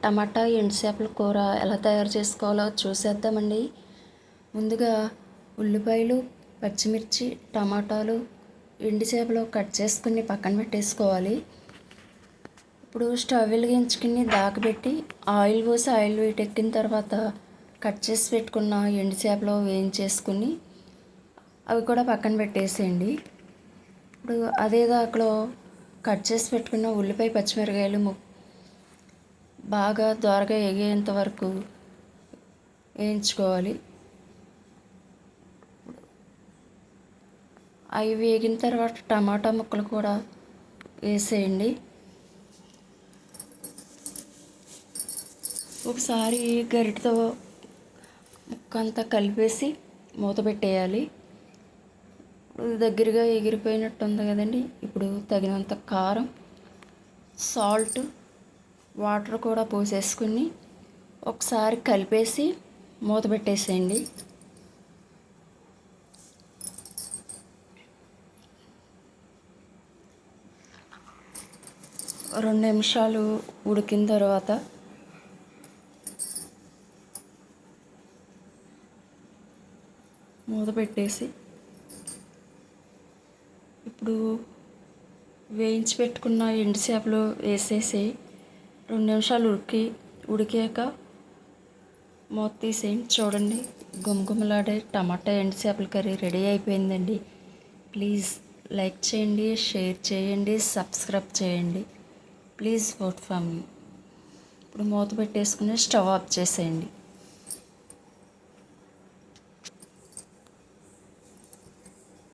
టమాటా ఎండు చేపల కూర ఎలా తయారు చేసుకోవాలో చూసేద్దామండి. ముందుగా ఉల్లిపాయలు, పచ్చిమిర్చి, టమాటాలు, ఎండు చేపలు కట్ చేసుకుని పక్కన పెట్టేసుకోవాలి. ఇప్పుడు స్టవ్ వెలిగించుకుని దాకబెట్టి ఆయిల్ పోసి ఆయిల్ వేటెక్కిన తర్వాత కట్ చేసి పెట్టుకున్న ఎండు చేపలు వేయించేసుకుని అవి కూడా పక్కన పెట్టేసేయండి. ఇప్పుడు అదే దాకలో కట్ చేసి పెట్టుకున్న ఉల్లిపాయ, పచ్చిమిరకాయలు బాగా దోరగా ఎగేంత వరకు వేయించుకోవాలి. అవి వేగిన తర్వాత టమాటా ముక్కలు కూడా వేసేయండి. ఒకసారి గరిటతో ముక్క అంతా కలిపేసి మూత పెట్టేయాలి. దగ్గరగా ఎగిరిపోయినట్టు ఉంది కదండి. ఇప్పుడు తగినంత కారం, సాల్ట్, వాటర్ కూడా పోసేసుకుని ఒకసారి కలిపేసి మూత పెట్టేసేయండి. రెండు నిమిషాలు ఉడికిన తర్వాత మూత పెట్టేసి ఇప్పుడు వేయించి పెట్టుకున్న ఎండు చేపలు వేసేసి 2 నిమిషాలు ఉడికాక మూత తీసేయండి. చూడండి, గుమగుమలాడే టమాటా ఎండు చేపల కర్రీ రెడీ అయిపోయిందండి. ప్లీజ్ లైక్ చేయండి, షేర్ చేయండి, సబ్స్క్రైబ్ చేయండి. Please vote for me. ఇప్పుడు మూత పెట్టేసుకుని స్టవ్ ఆఫ్ చేసేయండి.